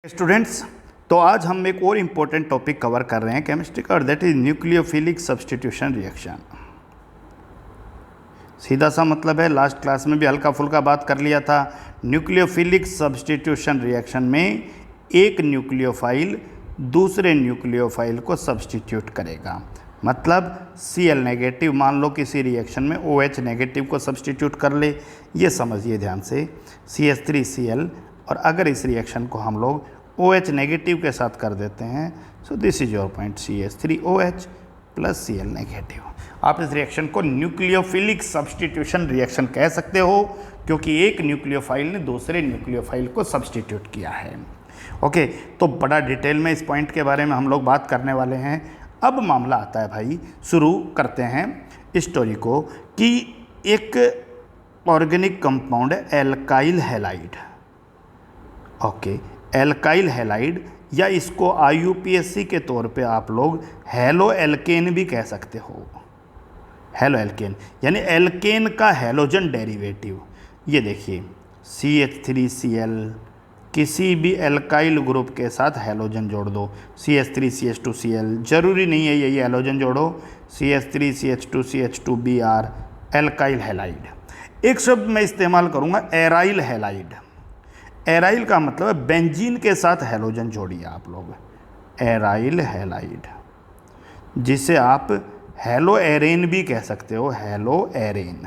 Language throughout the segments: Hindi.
स्टूडेंट्स, तो आज हम एक और इम्पोर्टेंट टॉपिक कवर कर रहे हैं केमिस्ट्री का, और that is nucleophilic substitution reaction. सीधा सा मतलब है, लास्ट क्लास में भी हल्का फुल्का बात कर लिया था। न्यूक्लियोफिलिक सब्स्टिट्यूशन रिएक्शन में एक न्यूक्लियोफाइल दूसरे न्यूक्लियोफाइल को सब्स्टिट्यूट करेगा। मतलब Cl नेगेटिव मान लो किसी रिएक्शन में OH नेगेटिव को सब्स्टिट्यूट कर ले, ये समझिए ध्यान से, CH3Cl। और अगर इस रिएक्शन को हम लोग OH नेगेटिव के साथ कर देते हैं, so this is your point CH3OH plus Cl negative. आप इस रिएक्शन को न्यूक्लियोफिलिक सब्स्टिट्यूशन रिएक्शन कह सकते हो, क्योंकि एक न्यूक्लियोफाइल ने दूसरे न्यूक्लियोफाइल को सब्स्टिट्यूट किया है। ओके, तो बड़ा डिटेल में इस पॉइंट के बारे में हम लोग बात करने वाले हैं। अब मामला आता है भाई, शुरू करते हैं स्टोरी को, कि एक ऑर्गेनिक कंपाउंड है alkyl halide. Okay, alkyl halide, या इसको IUPAC के तौर पे आप लोग हेलो एल्केन भी कह सकते हो। हेलो एल्केन यानी एल्केन का हेलोजन डेरिवेटिव। ये देखिए CH3Cl, किसी भी एल्काइल ग्रुप के साथ हेलोजन जोड़ दो, CH3CH2Cl, जरूरी नहीं है यही हेलोजन जोड़ो, CH3CH2CH2Br, एल्काइल हैलाइड। एक शब्द मैं इस्तेमाल करूँगा एराइल हैलाइड। एराइल का मतलब है बेंजीन के साथ हेलोजन जोड़िए आप लोग, एराइल हैलाइड, जिसे आप हेलो एरेन भी कह सकते हो, हेलो एरेन।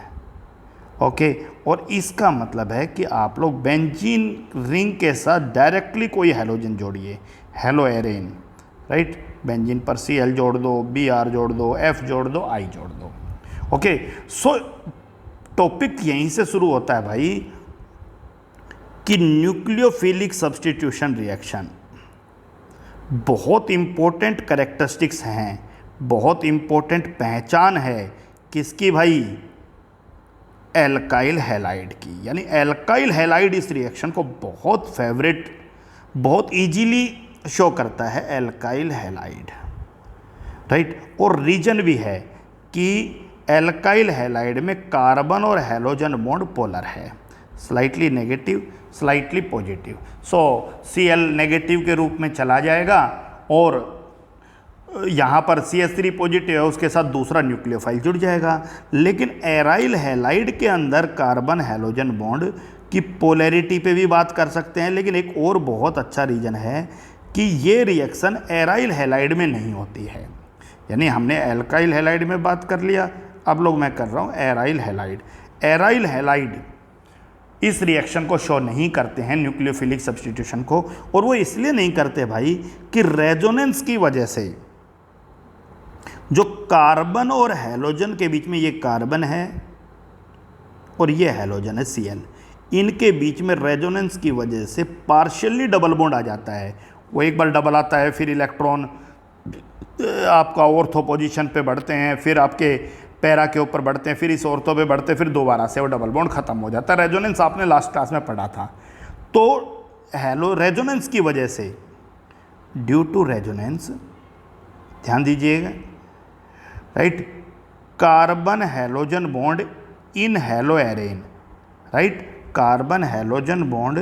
ओके, और इसका मतलब है कि आप लोग बेंजीन रिंग के साथ डायरेक्टली कोई हेलोजन जोड़िए, हेलो एरेन, राइट। बेंजीन पर Cl जोड़ दो, Br जोड़ दो, F जोड़ दो, I जोड़ दो। ओके, सो टॉपिक यहीं से शुरू होता है भाई, कि न्यूक्लियोफिलिक सब्स्टिट्यूशन रिएक्शन बहुत इंपॉर्टेंट कैरेक्टरिस्टिक्स हैं, बहुत इंपॉर्टेंट पहचान है किसकी भाई, एल्काइल हैलाइड की। यानी एल्काइल हैलाइड इस रिएक्शन को बहुत फेवरेट, बहुत इजीली शो करता है, एल्काइल हैलाइड, राइट। और रीजन भी है कि एल्काइल हैलाइड में कार्बन और हैलोजन बॉन्ड पोलर है, स्लाइटली नेगेटिव स्लाइटली पॉजिटिव। सो Cl नेगेटिव के रूप में चला जाएगा, और यहाँ पर CH3 पॉजिटिव है, उसके साथ दूसरा न्यूक्लियोफाइल जुड़ जाएगा। लेकिन एराइल हैलाइड के अंदर कार्बन हैलोजन बॉन्ड की पोलैरिटी पे भी बात कर सकते हैं, लेकिन एक और बहुत अच्छा रीजन है कि ये रिएक्शन एराइल हैलाइड में नहीं होती है। यानी हमने एल्काइल हैलाइड में बात कर लिया, अब लोग मैं कर रहा हूँ एराइल हैलाइड। एराइल हैलाइड इस रिएक्शन को शो नहीं करते हैं, न्यूक्लियोफिलिक सब्स्टिट्यूशन को, और वो इसलिए नहीं करते भाई कि रेजोनेंस की वजह से जो कार्बन और हैलोजन के बीच में, ये कार्बन है और ये हैलोजन है Cl, इनके बीच में रेजोनेंस की वजह से पार्शियली डबल बॉन्ड आ जाता है। वो एक बार डबल आता है, फिर इलेक्ट्रॉन आपका ऑर्थो पोजीशन पे बढ़ते हैं, फिर आपके पैरा के ऊपर बढ़ते हैं, फिर इस ऑर्थो पे बढ़ते हैं, फिर दोबारा से वो डबल बॉन्ड खत्म हो जाता है। रेजोनेंस आपने लास्ट क्लास में पढ़ा था। तो हेलो रेजोनेंस की वजह से, ड्यू टू रेजोनेंस, ध्यान दीजिएगा, right, carbon halogen bond in hello एरेन, right, carbon halogen bond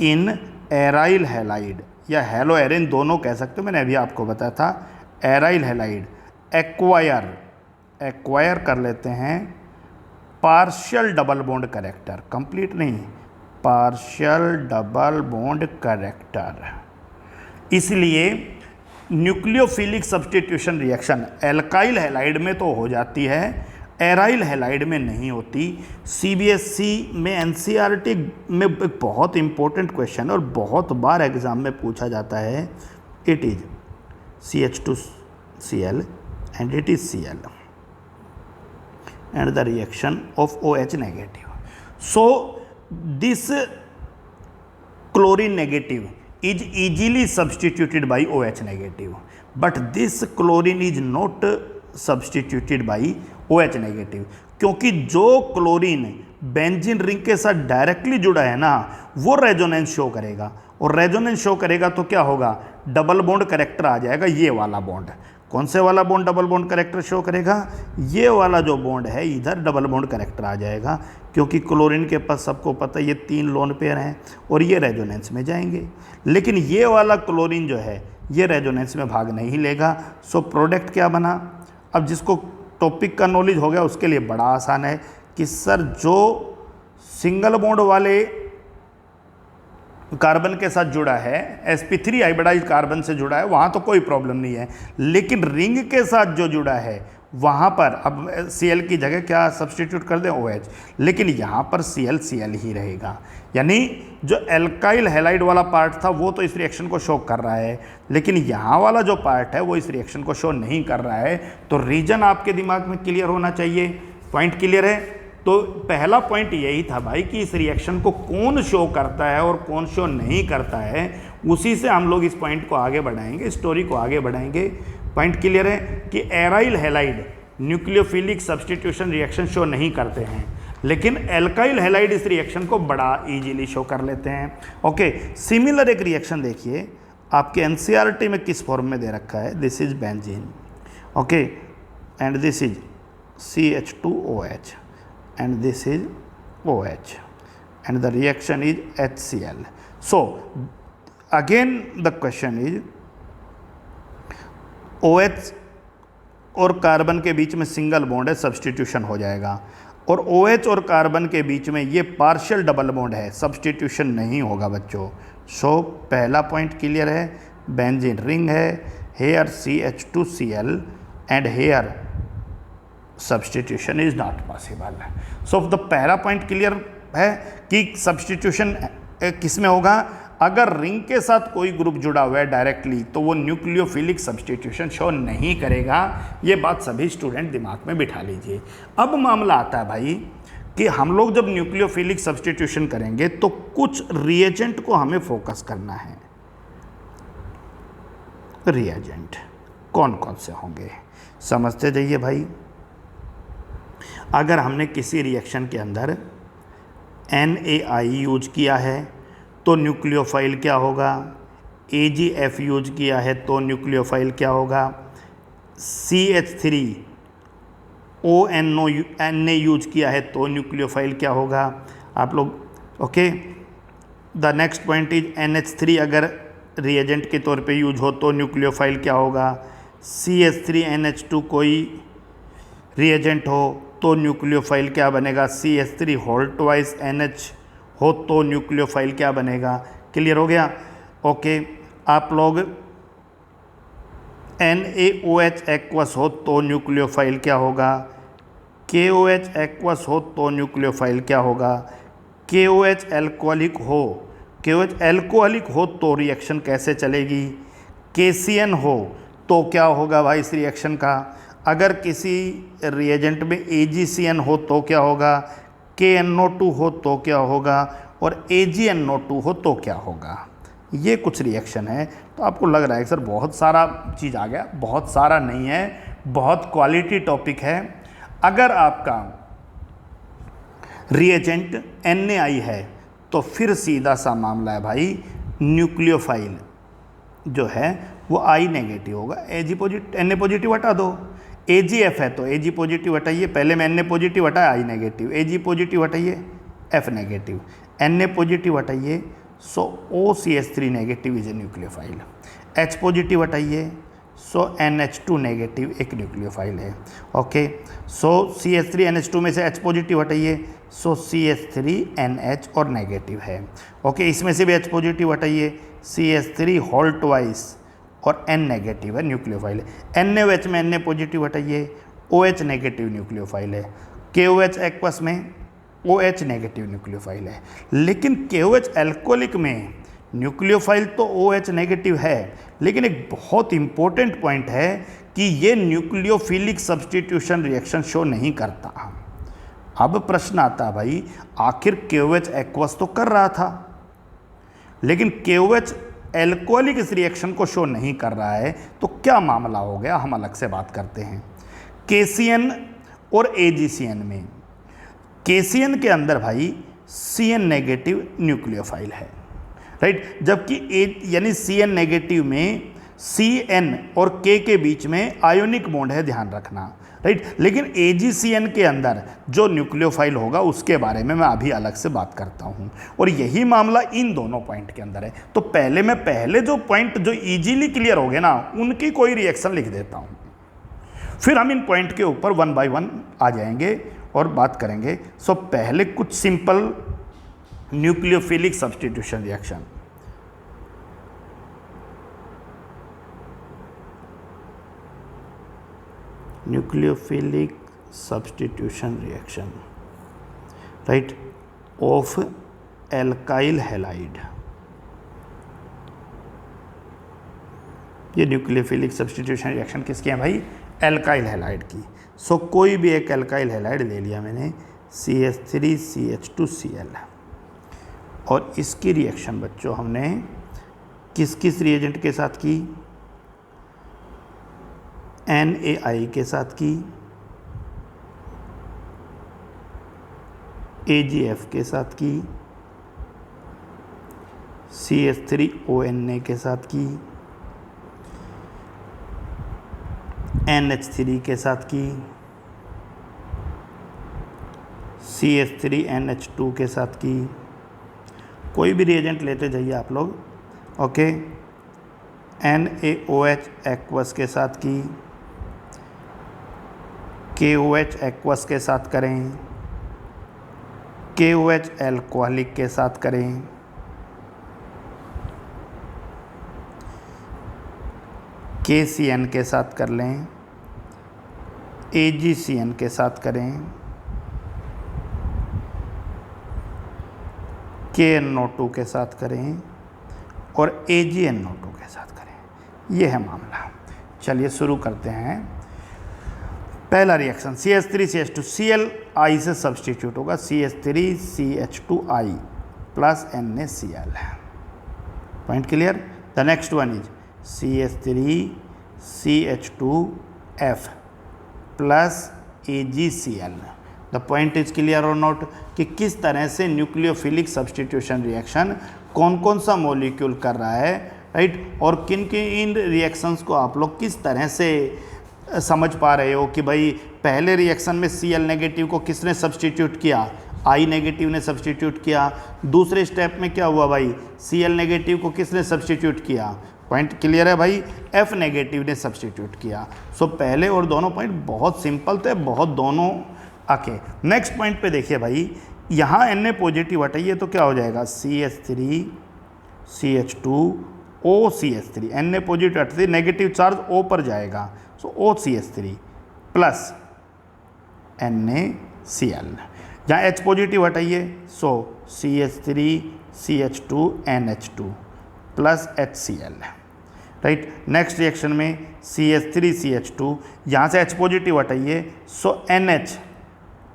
in aryl halide या हेलो एरेन दोनों कह सकते हो, मैंने अभी आपको बताया था। एराइल हैलाइड एक्वायर कर लेते हैं partial double bond character, complete नहीं, पार्शियल डबल बॉन्ड कैरेक्टर। इसलिए nucleophilic substitution reaction alkyl halide में तो हो जाती है, एराइल हैलाइड में नहीं होती। CBSE में NCERT में एक बहुत इंपॉर्टेंट क्वेश्चन और बहुत बार एग्जाम में पूछा जाता है, it is CH2Cl and it is Cl and the reaction of OH negative. So this chlorine negative is easily substituted by OH negative, but this chlorine is not substituted by OH negative, क्योंकि जो क्लोरीन बेंजीन रिंग के साथ डायरेक्टली जुड़ा है ना, वो रेजोनेंस शो करेगा, और रेजोनेंस शो करेगा तो क्या होगा, डबल बॉन्ड कैरेक्टर आ जाएगा, ये वाला बॉन्ड। कौन से वाला bond double bond character show करेगा? ये वाला जो बॉन्ड है इधर डबल बॉन्ड करेक्टर आ जाएगा, क्योंकि क्लोरीन के पास सबको पता है ये 3 लोन पेयर हैं और ये रेजोनेंस में जाएंगे। लेकिन ये वाला क्लोरीन जो है ये रेजोनेंस में भाग नहीं लेगा। सो प्रोडक्ट क्या बना? अब जिसको टॉपिक का नॉलेज हो गया उसके लिए बड़ा आसान है कि सर जो सिंगल बॉन्ड वाले कार्बन के साथ जुड़ा है, sp3 हाइब्रिडाइज्ड कार्बन से जुड़ा है, वहाँ तो कोई प्रॉब्लम नहीं है। लेकिन रिंग के साथ जो जुड़ा है वहाँ पर अब Cl की जगह क्या सब्सटीट्यूट कर दें? OH। लेकिन यहाँ पर Cl ही रहेगा, यानी जो एल्काइल हैलाइड वाला पार्ट था वो तो इस रिएक्शन को शो कर रहा है, लेकिन यहाँ वाला जो पार्ट है वो इस रिएक्शन को शो नहीं कर रहा है। तो रीजन आपके दिमाग में क्लियर होना चाहिए। पॉइंट क्लियर है? तो पहला पॉइंट यही था भाई कि इस रिएक्शन को कौन शो करता है और कौन शो नहीं करता है, उसी से हम लोग इस पॉइंट को आगे बढ़ाएंगे, स्टोरी को आगे बढ़ाएंगे। पॉइंट क्लियर है कि aryl halide nucleophilic substitution reaction show नहीं करते हैं, लेकिन एल्काइल हैलाइड इस रिएक्शन को बड़ा इजीली शो कर लेते हैं। ओके, सिमिलर एक रिएक्शन देखिए आपके एनसीईआरटी में किस फॉर्म में दे रखा है। This is benzene, okay, and this is CH2OH and this is OH and the reaction is HCl. So again the question is OH और कार्बन के बीच में सिंगल बॉन्ड है, सब्स्टिट्यूशन हो जाएगा, और OH और कार्बन के बीच में ये पार्शियल डबल बॉन्ड है, सब्स्टिट्यूशन नहीं होगा बच्चों। सो पहला पॉइंट क्लियर है, बेंजीन रिंग है, here CH2Cl and here substitution is not possible. So the पहला पॉइंट क्लियर है कि सब्स्टिट्यूशन किस में होगा? अगर रिंग के साथ कोई ग्रुप जुड़ा हुआ है डायरेक्टली तो वो न्यूक्लियोफिलिक सब्स्टिट्यूशन शो नहीं करेगा। ये बात सभी स्टूडेंट दिमाग में बिठा लीजिए। अब मामला आता है भाई कि हम लोग जब न्यूक्लियोफिलिक सब्स्टिट्यूशन करेंगे तो कुछ रिएजेंट को हमें फोकस करना है। रिएजेंट कौन कौन से होंगे समझते जाइए भाई। अगर हमने किसी रिएक्शन के अंदर NaI यूज किया है तो न्यूक्लियोफाइल क्या होगा? AgF यूज किया है तो न्यूक्लियोफाइल क्या होगा? CH3ONO यूज किया है तो न्यूक्लियोफाइल क्या होगा? आप लोग okay. The next point is NH3 अगर रिएजेंट के तौर पे यूज हो तो न्यूक्लियोफाइल क्या होगा? CH3NH2 कोई रिएजेंट हो तो न्यूक्लियोफाइल क्या बनेगा? CH3 होल ट्वाइस NH हो तो न्यूक्लियोफाइल क्या बनेगा? क्लियर हो गया? ओके। आप लोग NaOH एक्वस हो तो न्यूक्लियोफाइल क्या होगा? KOH एक्वस हो तो न्यूक्लियोफाइल क्या होगा? KOH एल्कोहलिक हो तो रिएक्शन कैसे चलेगी? KCN हो तो क्या होगा भाई इस रिएक्शन का? अगर किसी रिएजेंट में AgCN हो तो क्या होगा? KNO2 हो तो क्या होगा? और AgNO2 हो तो क्या होगा? ये कुछ रिएक्शन है। तो आपको लग रहा है सर बहुत सारा चीज़ आ गया, बहुत सारा नहीं है, बहुत क्वालिटी टॉपिक है। अगर आपका रिएजेंट NaI है तो फिर सीधा सा मामला है भाई, न्यूक्लियोफाइल जो है वो I नेगेटिव होगा। Na पॉजिटिव हटा दो, AgF है तो Ag पॉजिटिव हटाइए, पहले में Na पॉजिटिव हटाया I नेगेटिव, Ag पॉजिटिव हटाइए F नेगेटिव, Na पॉजिटिव हटाइए, सो OCH3 negative is a nucleophile. H positive हटाइए, सो NH2 नेगेटिव एक न्यूक्लियोफाइल है। ओके, सो CH3NH2 में से H पॉजिटिव हटाइए, सो CH3NH और नेगेटिव है। ओके, इसमें से भी H पॉजिटिव हटाइए, CH3 होल ट्वाइस और N नेगेटिव है, न्यूक्लियोफाइल है। NaOH में Na पॉजिटिव हटाइए, OH नेगेटिव न्यूक्लियोफाइल है। KOH एक्वस में OH नेगेटिव न्यूक्लियोफाइल है। लेकिन KOH एल्कोहलिक में न्यूक्लियोफाइल तो OH नेगेटिव है, लेकिन एक बहुत इंपॉर्टेंट पॉइंट है कि ये न्यूक्लियोफिलिक सब्स्टिट्यूशन रिएक्शन शो नहीं करता। अब प्रश्न आता है भाई, आखिर KOH एक्वस तो कर रहा था, लेकिन KOH एल्कोहलिक इस रिएक्शन को शो नहीं कर रहा है, तो क्या मामला हो गया हम अलग से बात करते हैं। KCN और AgCN में, KCN के अंदर भाई CN नेगेटिव न्यूक्लियोफाइल है, राइट, जबकि यानी CN नेगेटिव में CN और K के बीच में आयोनिक बॉन्ड है, ध्यान रखना, राइट। लेकिन AgCN के अंदर जो न्यूक्लियोफाइल होगा उसके बारे में मैं अभी अलग से बात करता हूँ, और यही मामला इन दोनों पॉइंट के अंदर है। तो पहले जो पॉइंट जो इजीली क्लियर हो गए ना, उनकी कोई रिएक्शन लिख देता हूँ, फिर हम इन पॉइंट के ऊपर 1 by 1 आ जाएंगे और बात करेंगे। सो पहले कुछ simple nucleophilic substitution reaction. Nucleophilic substitution reaction, right, of alkyl halide. ये न्यूक्लियोफिलिक सब्स्टिट्यूशन रिएक्शन किसकी है भाई? एल्काइल हैलाइड की। सो कोई भी एक एल्काइल हैलाइड ले लिया मैंने, CH3CH2Cl, और इसकी रिएक्शन बच्चों हमने किस किस रिएजेंट के साथ की? NaI के साथ की, AgF के साथ की, CH3ONa के साथ की, NH3 के साथ की, CH3NH2 के साथ की। कोई भी रिएजेंट लेते जाइए आप लोग, ओके। NaOH एक्वस के साथ की, KOH एक्वस के साथ करें, KOH एल्कोहलिक के साथ करें, KCN के साथ कर लें, AgCN के साथ करें, KNO2 के साथ करें, और AgNO2 के साथ करें। ये है मामला। चलिए शुरू करते हैं। पहला रिएक्शन CH3CH2, Cl I से सब्सटीट्यूट होगा, CH3CH2I plus NaCl। Point clear? The next one is CH3CH2F plus AgCl। The point is clear और नॉट कि किस तरह से न्यूक्लियोफिलिक सब्सटीट्यूशन रिएक्शन कौन कौन सा मॉलिक्यूल कर रहा है, राइट, और किन किन इन रिएक्शंस को आप लोग किस तरह से समझ पा रहे हो कि भाई पहले रिएक्शन में Cl नेगेटिव को किसने सब्सटीट्यूट किया? I नेगेटिव ने सब्सटीट्यूट किया। दूसरे स्टेप में क्या हुआ भाई? Cl नेगेटिव को किसने सब्सटीट्यूट किया? पॉइंट क्लियर है भाई? F नेगेटिव ने सब्सटीट्यूट किया। सो पहले और दोनों पॉइंट बहुत सिंपल थे, बहुत दोनों आके। नेक्स्ट पॉइंट पे देखिए भाई, यहाँ Na पॉजिटिव हटाइए तो क्या हो जाएगा? CH3CH2OCH3। Na पॉजिटिव हटते नेगेटिव चार्ज O पर जाएगा, सो OCH3 प्लस NaCl। यहाँ H पॉजिटिव हटाइए, सो CH3CH2NH2 plus HCl, right. Next reaction में CH3CH2, यहाँ से H पॉजिटिव हटाइए, सो NH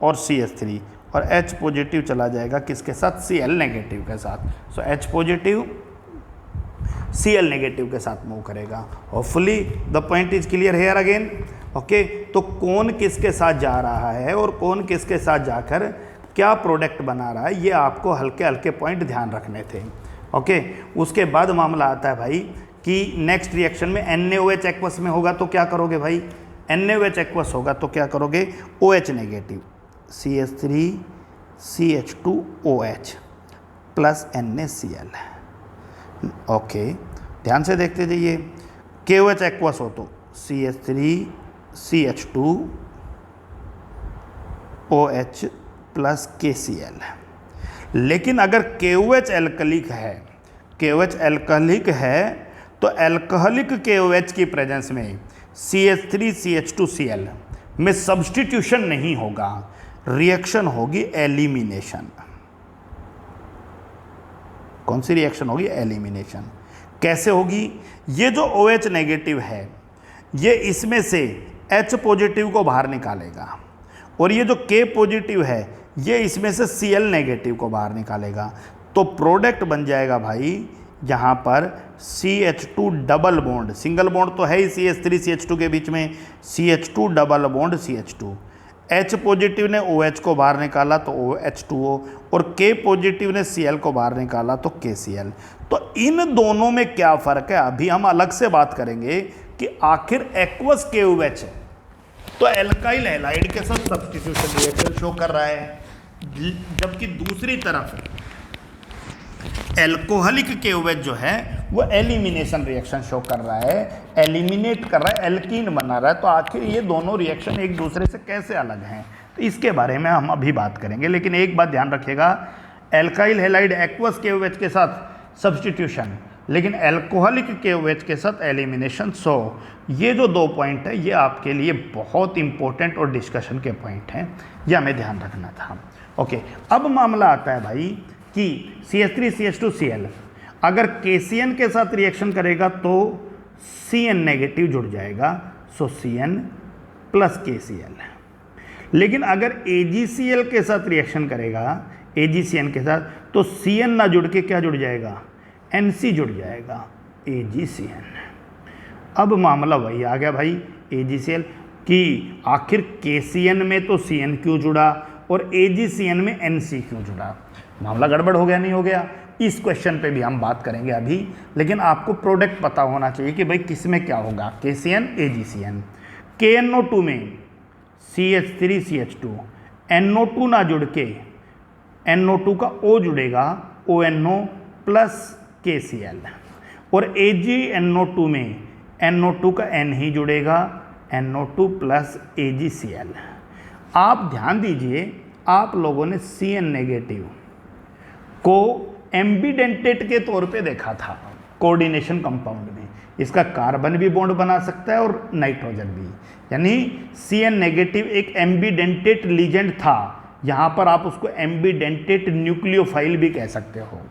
और CH3, और H पॉजिटिव चला जाएगा किसके साथ? Cl नेगेटिव के साथ। सो H पॉजिटिव Cl नेगेटिव के साथ मूव करेगा। Hopefully the point is clear here again, okay. तो कौन किसके साथ जा रहा है और कौन किसके साथ जाकर क्या प्रोडक्ट बना रहा है, ये आपको हल्के हल्के पॉइंट ध्यान रखने थे, ओके। उसके बाद मामला आता है भाई कि नेक्स्ट रिएक्शन में NaOH एक्वस में होगा तो क्या करोगे भाई? NaOH एक्वस होगा तो क्या करोगे? OH negative, CH3CH2OH plus NaCl, okay. ध्यान से देखते जाइए। KOH एक्वस हो तो CH3CH2OH प्लस KCl। लेकिन अगर KOH एल्कलिक है, KOH एल्कलिक है तो एल्कोहलिक KOH की प्रेजेंस में CH3CH2Cl में सब्स्टिट्यूशन नहीं होगा, रिएक्शन होगी एलिमिनेशन। कौन सी रिएक्शन होगी? एलिमिनेशन। कैसे होगी? ये जो OH नेगेटिव है ये इसमें से H पॉजिटिव को बाहर निकालेगा, और ये जो K पॉजिटिव है ये इसमें से Cl नेगेटिव को बाहर निकालेगा। तो प्रोडक्ट बन जाएगा भाई यहाँ पर CH2 double bond, single bond तो है ही CH3 CH2 के बीच में, CH2 double bond CH2 H positive ने OH को बाहर निकाला तो OH2O, और K पॉजिटिव ने Cl को बाहर निकाला तो KCl। तो इन दोनों में क्या फ़र्क है अभी हम अलग से बात करेंगे कि आखिर एक्वस KOH है तो एल्काइल हैलाइड के साथ सब्स्टिट्यूशन रिएक्शन शो कर रहा है, जबकि दूसरी तरफ एल्कोहलिक KOH जो है वो एलिमिनेशन रिएक्शन शो कर रहा है, एलिमिनेट कर रहा है, एल्कीन बना रहा है। तो आखिर ये दोनों रिएक्शन एक दूसरे से कैसे अलग हैं, तो इसके बारे में हम अभी बात करेंगे। लेकिन एक बात ध्यान रखिएगा, एल्काइल हैलाइड एक्वस KOH के साथ सब्स्टिट्यूशन, लेकिन एल्कोहलिक KOH के साथ एलिमिनेशन। सो ये जो 2 पॉइंट है ये आपके लिए बहुत इंपॉर्टेंट और डिस्कशन के पॉइंट हैं, ये हमें ध्यान रखना था। ओके, अब मामला आता है भाई कि CH3CH2Cl अगर KCN के साथ रिएक्शन करेगा तो Cn नेगेटिव जुड़ जाएगा, सो Cn प्लस KCl। लेकिन अगर AgCl के साथ रिएक्शन करेगा, AgCN के साथ, तो Cn ना जुड़ के क्या जुड़ जाएगा, NC जुड़ जाएगा, AgCN। अब मामला वही आ गया भाई AgCl कि आखिर KCN में तो Cn क्यों जुड़ा और AgCN में NC क्यों जुड़ा। मामला गड़बड़ हो गया, नहीं हो गया, इस क्वेश्चन पे भी हम बात करेंगे अभी। लेकिन आपको प्रोडक्ट पता होना चाहिए कि भाई किस में क्या होगा, KCN AgCN। KNO2 में CH3CH2, NO2 ना जुड़ के NO2 का O जुड़ेगा, ONO प्लस KCl, और AgNO2 में NO2 का N ही जुड़ेगा, NO2 प्लस AgCl। आप ध्यान दीजिए, आप लोगों ने Cn नेगेटिव को एम्बिडेंटेट के तौर पे देखा था कोऑर्डिनेशन कंपाउंड में, इसका कार्बन भी बॉन्ड बना सकता है और नाइट्रोजन भी, यानी Cn नेगेटिव एक एम्बिडेंटेट लीजेंड था। यहाँ पर आप उसको एम्बिडेंटेट न्यूक्लियोफाइल भी कह सकते हो।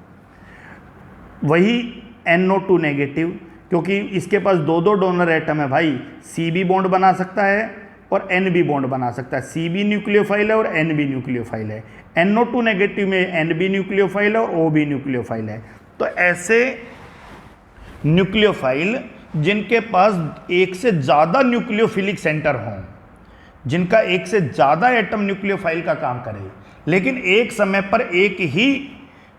वही NO2 नेगेटिव, क्योंकि इसके पास 2 डोनर एटम है भाई, C भी बॉन्ड बना सकता है और N भी बॉन्ड बना सकता है, C भी न्यूक्लियोफाइल है और N भी न्यूक्लियोफाइल है। NO2 नेगेटिव में N भी न्यूक्लियोफाइल है और O भी न्यूक्लियोफाइल है। तो ऐसे न्यूक्लियोफाइल जिनके पास एक से ज़्यादा न्यूक्लियोफिलिक सेंटर हों, जिनका एक से ज़्यादा एटम न्यूक्लियोफाइल का काम करे, लेकिन एक समय पर एक ही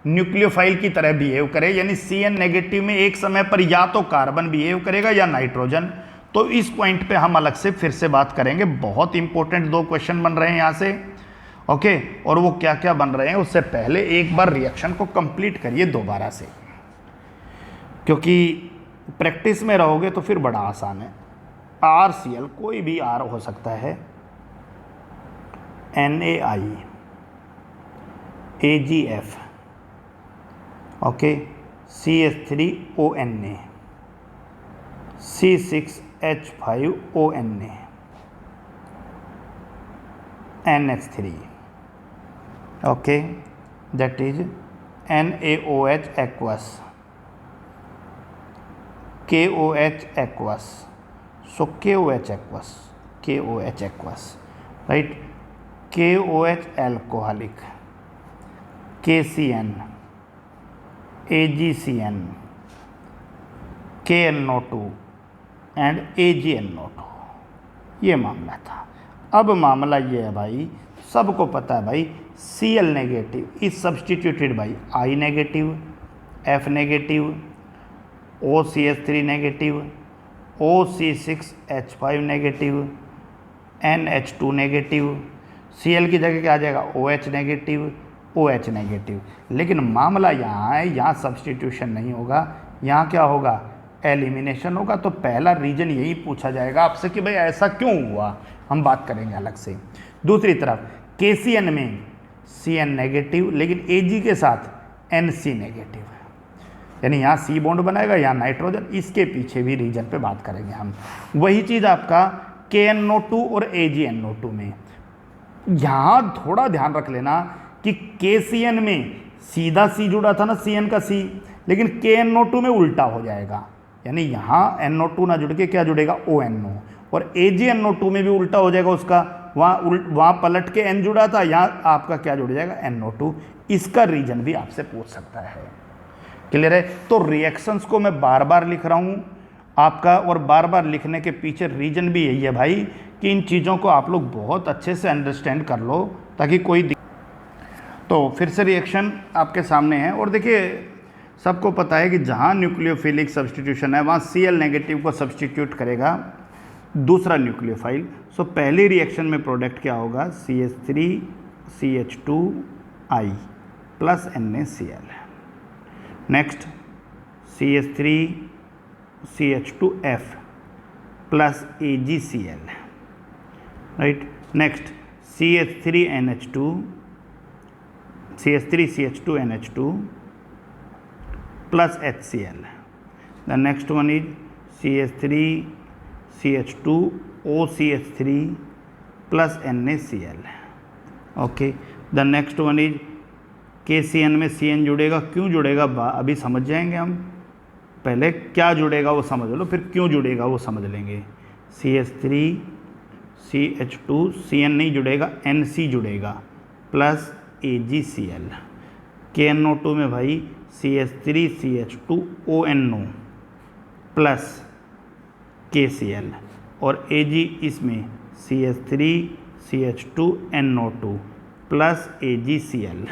न्यूक्लियोफाइल की तरह बिहेव करे, यानी Cn नेगेटिव में एक समय पर या तो कार्बन बिहेव करेगा या नाइट्रोजन। तो इस पॉइंट पे हम अलग से फिर से बात करेंगे, बहुत इंपॉर्टेंट 2 क्वेश्चन बन रहे हैं यहाँ से। ओके, और वो क्या क्या बन रहे हैं उससे पहले एक बार रिएक्शन को कंप्लीट करिए दोबारा से, क्योंकि प्रैक्टिस में रहोगे तो फिर बड़ा आसान है। RCl कोई भी R हो सकता है, NaI, AgF, okay, CH3ONa, C6H5ONa, NH3, okay, that is NaOH aqueous, KOH aqueous, so KOH aqueous, KOH aqueous, right, KOH alcoholic, KCN, AgCN, KNO2 and AgNO2, ये मामला था। अब मामला ये है भाई, सबको पता है भाई, Cl negative is substituted by I negative, F negative, OCH3 negative, OC6H5 negative, NH2 negative, Cl की जगह क्या आ जाएगा, OH नेगेटिव, OH नेगेटिव। लेकिन मामला यहाँ है, यहाँ सब्सटीट्यूशन नहीं होगा, यहाँ क्या होगा, एलिमिनेशन होगा। तो पहला रीजन यही पूछा जाएगा आपसे कि भाई ऐसा क्यों हुआ, हम बात करेंगे अलग से। दूसरी तरफ KCN में Cn नेगेटिव, लेकिन Ag के साथ NC नेगेटिव है, यानी यहाँ C बॉन्ड बनाएगा, यहाँ नाइट्रोजन, इसके पीछे भी रीजन पे बात करेंगे हम। वही चीज़ आपका KNO2 और AgNO2 में, यहाँ थोड़ा ध्यान रख लेना कि KCN में सीधा C जुड़ा था ना, Cn का C, लेकिन KNO2 में उल्टा हो जाएगा, यानी यहाँ NO2 ना जुड़ के क्या जुड़ेगा, ONO, और AgNO2 में भी उल्टा हो जाएगा उसका, वहाँ पलट के N जुड़ा था, यहाँ आपका क्या जुड़ जाएगा, NO2। इसका रीजन भी आपसे पूछ सकता है। क्लियर है? तो रिएक्शंस को मैं बार बार लिख रहा हूँ आपका, और बार बार लिखने के पीछे रीजन भी यही है भाई कि इन चीज़ों को आप लोग बहुत अच्छे से अंडरस्टैंड कर लो ताकि कोई तो फिर से रिएक्शन आपके सामने है। और देखिए सबको पता है कि जहाँ न्यूक्लियोफिलिक सब्सटीट्यूशन है वहाँ Cl नेगेटिव को सब्सटीट्यूट करेगा दूसरा न्यूक्लियोफाइल। सो पहली रिएक्शन में प्रोडक्ट क्या होगा, CH3CH2I plus NaCl। Next CH3CH2F plus AgCl, right. Next CH3CH2NH2 plus HCl. The next one is CH3CH2OCH3 plus NaCl. Okay. The next one is KCN में CN जुड़ेगा, क्यों जुड़ेगा अभी समझ जाएंगे हम। पहले क्या जुड़ेगा वो समझ लो, फिर क्यों जुड़ेगा वो समझ लेंगे। CH3CH2 CN नहीं जुड़ेगा, NC जुड़ेगा प्लस AgCl। KNO2 में भाई CH3CH2ONO प्लस KCl और Ag इसमें CH3CH2NO2 प्लस AgCl।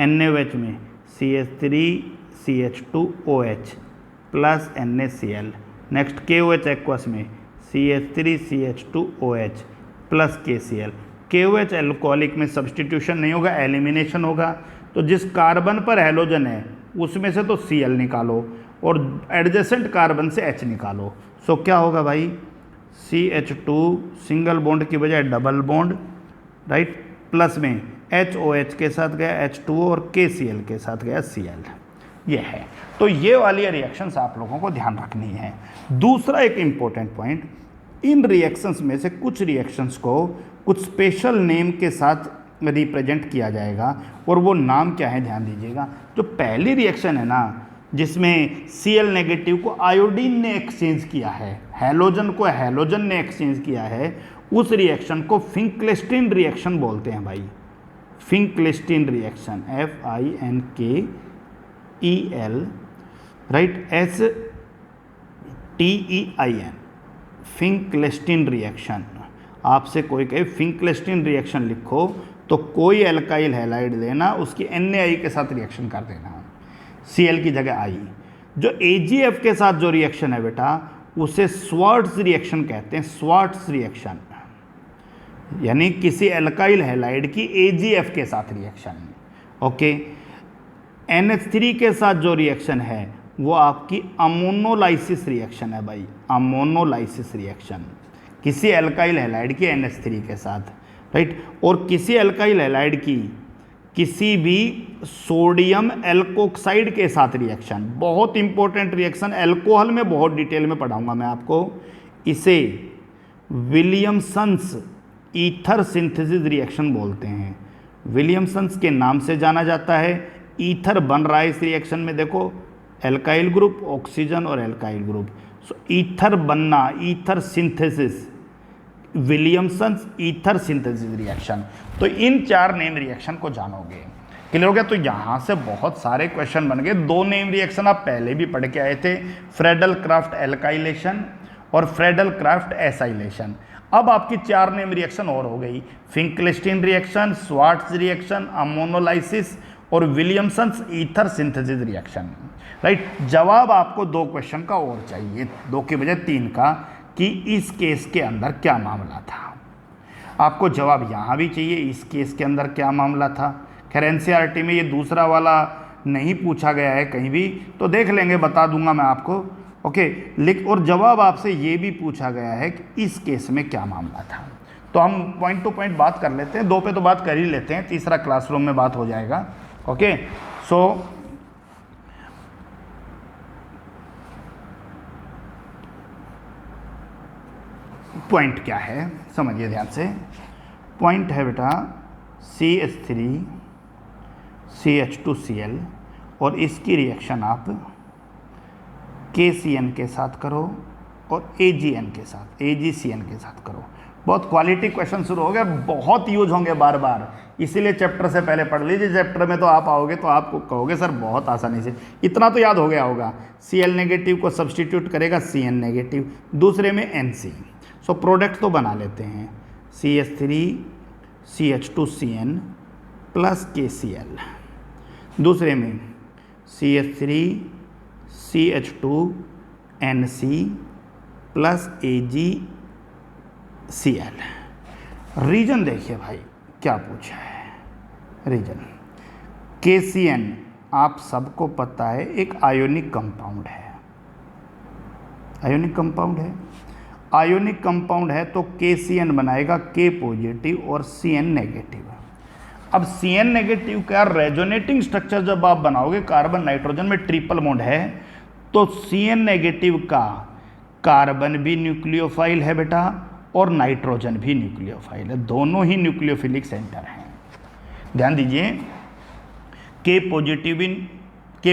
NaOH में CH3CH2OH plus NaCl। Next KOH aqueous में CH3CH2OH plus KCl। KOH alcoholic में सब्सटीट्यूशन नहीं होगा, एलिमिनेशन होगा। तो जिस कार्बन पर हैलोजन है उसमें से तो Cl निकालो और एडजेसेंट कार्बन से H निकालो। सो क्या होगा भाई, CH2 सिंगल बॉन्ड की बजाय डबल बॉन्ड, राइट, प्लस में HOH के साथ गया H2O और KCl के साथ गया Cl। ये है। तो ये वाली रिएक्शंस आप लोगों को ध्यान रखनी है। दूसरा एक इम्पोर्टेंट पॉइंट, इन रिएक्शंस में से कुछ रिएक्शंस को कुछ स्पेशल नेम के साथ रिप्रेजेंट किया जाएगा और वो नाम क्या है ध्यान दीजिएगा। जो पहली रिएक्शन है ना जिसमें Cl नेगेटिव को आयोडीन ने एक्सचेंज किया है, हैलोजन को हैलोजन ने एक्सचेंज किया है, उस रिएक्शन को फिंक्लेस्टीन रिएक्शन बोलते हैं भाई। Finkelstein reaction FINKEL, right, STEIN, Finkelstein reaction. आपसे कोई कहे फिंक्लेस्टीन रिएक्शन लिखो तो कोई एल्काइल हैलाइड लेना, उसकी NaI के साथ रिएक्शन कर देना, Cl की जगह I। जो AgF के साथ जो रिएक्शन है बेटा उसे स्वार्ट्ज रिएक्शन कहते हैं। स्वार्ट्ज रिएक्शन यानी किसी एल्काइल हैलाइड की AgF के साथ रिएक्शन। ओके। NH3 के साथ जो रिएक्शन है वो आपकी अमोनोलाइसिस रिएक्शन है भाई, अमोनोलाइसिस रिएक्शन किसी एल्काइल हैलाइड की NH3 के साथ, राइट। और किसी एल्काइल हैलाइड की किसी भी सोडियम एल्कोक्साइड के साथ रिएक्शन, बहुत इंपॉर्टेंट रिएक्शन, अल्कोहल में बहुत डिटेल में पढ़ाऊंगा मैं आपको। इसे विलियमसन्स ईथर सिंथेसिस रिएक्शन बोलते हैं। विलियमसन्स के नाम से जाना जाता है। ईथर बन रहा है इस रिएक्शन में, देखो एल्काइल ग्रुप, ऑक्सीजन और एल्काइल ग्रुप। सो ईथर बनना, ether synthesis, Williamson's ether synthesis reaction. तो इन चार नेम रिएक्शन को जानोगे, क्लियर हो गया। तो यहाँ से बहुत सारे क्वेश्चन बन गए। दो नेम रिएक्शन आप पहले भी पढ़ के आए थे, फ्रेडल क्राफ्ट एल्काइलेशन और फ्रेडल क्राफ्ट एसाइलेशन। अब आपकी चार नेम रिएक्शन और हो गई, फिंक्लेस्टीन रिएक्शन, स्वार्ट्ज रिएक्शन, अमोनोलाइसिस और Williamson's ether synthesis reaction, right. जवाब आपको दो क्वेश्चन का और चाहिए, दो के बजाय तीन का, कि इस केस के अंदर क्या मामला था। आपको जवाब यहाँ भी चाहिए, इस केस के अंदर क्या मामला था। खैर NCERT में ये दूसरा वाला नहीं पूछा गया है कहीं भी, तो देख लेंगे, बता दूंगा मैं आपको। ओके, लिख। और जवाब आपसे ये भी पूछा गया है कि इस केस में क्या मामला था। तो हम पॉइंट टू पॉइंट बात कर लेते हैं, दो पे तो बात कर ही लेते हैं, तीसरा क्लासरूम में बात हो जाएगा। ओके, सो पॉइंट क्या है समझिए ध्यान से। पॉइंट है बेटा CH3CH2Cl और इसकी रिएक्शन आप KCN के साथ करो और AgN के साथ, AgCN के साथ करो। बहुत क्वालिटी क्वेश्चन शुरू हो गए, बहुत यूज होंगे बार बार, इसीलिए चैप्टर से पहले पढ़ लीजिए। चैप्टर में तो आप आओगे तो आपको कहोगे सर बहुत आसानी से, इतना तो याद हो गया होगा। Cl नेगेटिव को सब्सटीट्यूट करेगा CN नेगेटिव, दूसरे में NC। सो प्रोडक्ट तो बना लेते हैं, CH3CH2CN प्लस KCl, दूसरे में CH3CH2NC प्लस AgCl। रीजन देखिए भाई क्या पूछा है, रीजन KCN आप सबको पता है एक आयोनिक कंपाउंड है, आयोनिक कंपाउंड है, आयोनिक कंपाउंड है तो KCN बनाएगा K पॉजिटिव और CN नेगेटिव। अब CN नेगेटिव का रेजोनेटिंग स्ट्रक्चर जब आप बनाओगे, कार्बन नाइट्रोजन में ट्रिपल बॉन्ड है, तो CN नेगेटिव का कार्बन भी न्यूक्लियोफाइल है बेटा और नाइट्रोजन भी न्यूक्लियोफाइल है, दोनों ही न्यूक्लियोफिलिक सेंटर हैं। ध्यान दीजिए, K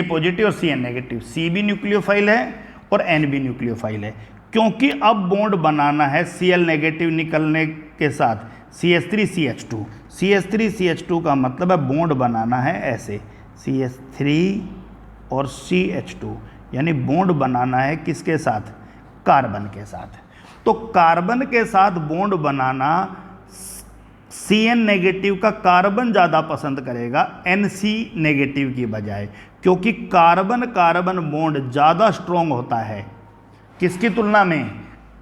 पॉजिटिव और CN नेगेटिव, C भी न्यूक्लियोफाइल है और N भी न्यूक्लियोफाइल है, क्योंकि अब बॉन्ड बनाना है Cl नेगेटिव निकलने के साथ CH3CH2। CH3CH2 का मतलब है बॉन्ड बनाना है ऐसे CH3 और CH2, यानी बॉन्ड बनाना है किसके साथ, कार्बन के साथ। तो कार्बन के साथ बॉन्ड बनाना CN नेगेटिव का कार्बन ज़्यादा पसंद करेगा NC नेगेटिव की बजाय, क्योंकि कार्बन कार्बन बॉन्ड ज़्यादा स्ट्रॉन्ग होता है किसकी तुलना में,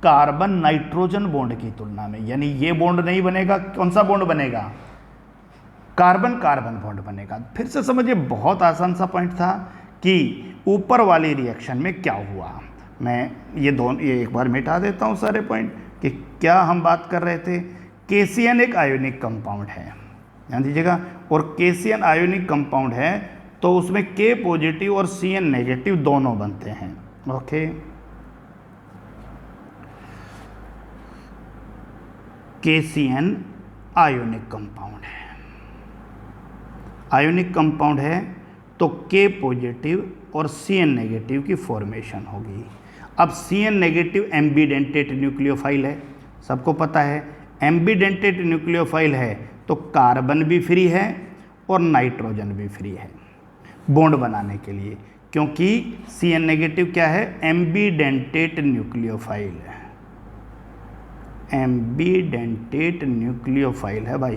कार्बन नाइट्रोजन बॉन्ड की तुलना में। यानी ये बॉन्ड नहीं बनेगा, कौन सा बॉन्ड बनेगा, कार्बन कार्बन बॉन्ड बनेगा। फिर से समझिए, बहुत आसान सा पॉइंट था कि ऊपर वाली रिएक्शन में क्या हुआ। मैं ये एक बार मिटा देता हूँ सारे पॉइंट कि क्या हम बात कर रहे थे। KCN एक आयोनिक कंपाउंड है, ध्यान दीजिएगा, और KCN आयोनिक कंपाउंड है तो उसमें K पॉजिटिव और CN नेगेटिव दोनों बनते हैं। ओके, KCN आयोनिक कंपाउंड है, आयोनिक कंपाउंड है तो K पॉजिटिव और CN नेगेटिव की फॉर्मेशन होगी। अब CN नेगेटिव एम्बीडेंटेट न्यूक्लियोफाइल है, सबको पता है एम्बीडेंटेट न्यूक्लियोफाइल है तो कार्बन भी फ्री है और नाइट्रोजन भी फ्री है बॉन्ड बनाने के लिए, क्योंकि CN नेगेटिव क्या है, एम्बीडेंटेट न्यूक्लियोफाइल है, एम्बीडेंटेट न्यूक्लियोफाइल है भाई,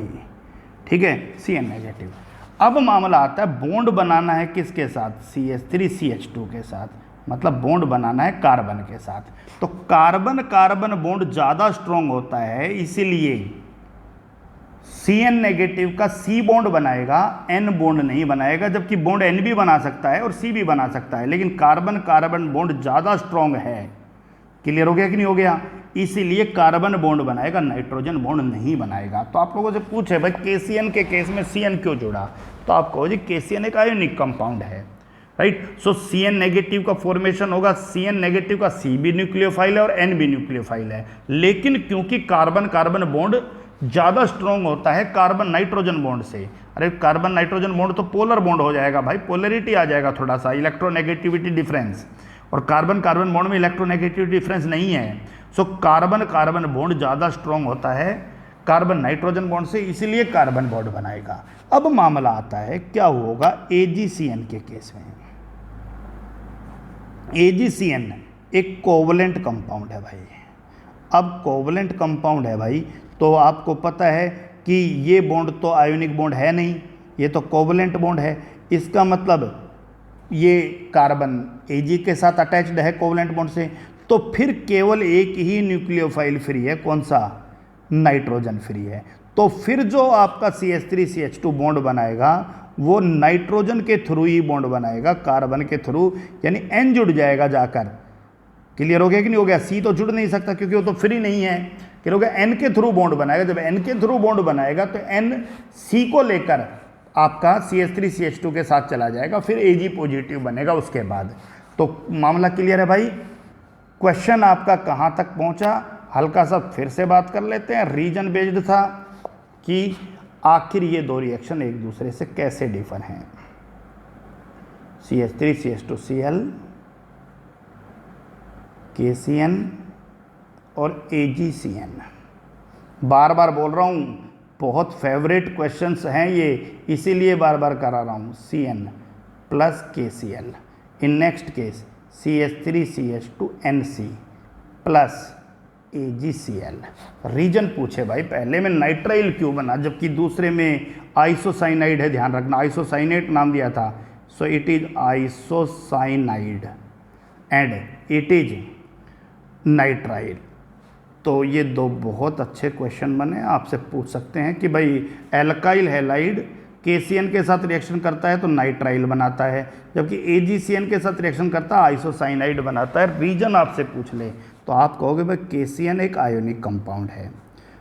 ठीक है, CN नेगेटिव। अब मामला आता है बॉन्ड बनाना है किसके साथ, CH3CH2 के साथ, मतलब बॉन्ड बनाना है कार्बन के साथ। तो कार्बन कार्बन बॉन्ड ज़्यादा स्ट्रॉन्ग होता है, इसीलिए CN नेगेटिव का C बॉन्ड बनाएगा, N बॉन्ड नहीं बनाएगा, जबकि बॉन्ड N भी बना सकता है और C भी बना सकता है, लेकिन कार्बन कार्बन बॉन्ड ज़्यादा स्ट्रॉन्ग है। क्लियर हो गया कि नहीं हो गया, इसीलिए कार्बन बॉन्ड बनाएगा, नाइट्रोजन बॉन्ड नहीं बनाएगा। तो आप लोगों से पूछे भाई KCN के केस में CN क्यों जुड़ा, तो आप कहो जी KCN एक आयोनिक कंपाउंड है, राइट। सो CN नेगेटिव का फॉर्मेशन होगा, CN नेगेटिव का C भी न्यूक्लियोफाइल है और N भी न्यूक्लियोफाइल है, लेकिन क्योंकि कार्बन कार्बन बॉन्ड ज़्यादा स्ट्रॉन्ग होता है कार्बन नाइट्रोजन बॉन्ड से, अरे कार्बन नाइट्रोजन बॉन्ड तो पोलर बॉन्ड हो जाएगा भाई, पोलरिटी आ जाएगा थोड़ा सा, इलेक्ट्रोनेगेटिविटी डिफरेंस, और कार्बन कार्बन बॉन्ड में इलेक्ट्रोनेगेटिविटी डिफरेंस नहीं है। सो कार्बन कार्बन बॉन्ड ज़्यादा स्ट्रॉन्ग होता है कार्बन नाइट्रोजन बॉन्ड से, इसीलिए कार्बन बॉन्ड बनाएगा। अब मामला आता है क्या होगा AgCN के केस में। AgCN एक कोवलेंट कंपाउंड है भाई। अब कोवलेंट कंपाउंड है भाई, तो आपको पता है कि ये बॉन्ड तो आयोनिक बॉन्ड है नहीं, ये तो कोवलेंट बॉन्ड है, इसका मतलब ये कार्बन Ag के साथ अटैच्ड है कोवलेंट बॉन्ड से, तो फिर केवल एक ही न्यूक्लियोफाइल फ्री है, कौन सा, नाइट्रोजन फ्री है। तो फिर जो आपका CH3CH2 बॉन्ड बनाएगा वो नाइट्रोजन के थ्रू ही बॉन्ड बनाएगा, कार्बन के थ्रू, यानी N जुड़ जाएगा जाकर। क्लियर हो गया कि नहीं हो गया, C तो जुड़ नहीं सकता क्योंकि वो तो फ्री नहीं है। क्लियर हो गया, N के थ्रू बॉन्ड बनाएगा, जब N के थ्रू बॉन्ड बनाएगा तो N C को लेकर आपका CH3CH2 के साथ चला जाएगा, फिर Ag पॉजिटिव बनेगा उसके बाद। तो मामला क्लियर है भाई। क्वेश्चन आपका कहाँ तक पहुँचा, हल्का सा फिर से बात कर लेते हैं। रीजन बेस्ड था कि आखिर ये दो रिएक्शन एक दूसरे से कैसे डिफर हैं, CH3CH2Cl, KCN और AgCN। बार बार बोल रहा हूँ, बहुत फेवरेट क्वेश्चंस हैं ये, इसीलिए बार बार करा रहा हूँ। CN plus KCl, in next case CH3CH2NC plus AgCl। Reason पूछे भाई, पहले में नाइट्राइल क्यों बना जबकि दूसरे में आइसोसाइनाइड है, ध्यान रखना आइसोसाइनेट नाम दिया था, सो it is isocyanide and it is nitrile. तो ये दो बहुत अच्छे क्वेश्चन बने, आपसे पूछ सकते हैं कि भाई एल्काइल हैलाइड KCN के साथ रिएक्शन करता है तो नाइट्राइल बनाता है, जबकि AgCN के साथ रिएक्शन करता है आइसोसाइनाइड बनाता है। रीजन आपसे पूछ ले तो आप कहोगे भाई KCN एक आयोनिक कंपाउंड है,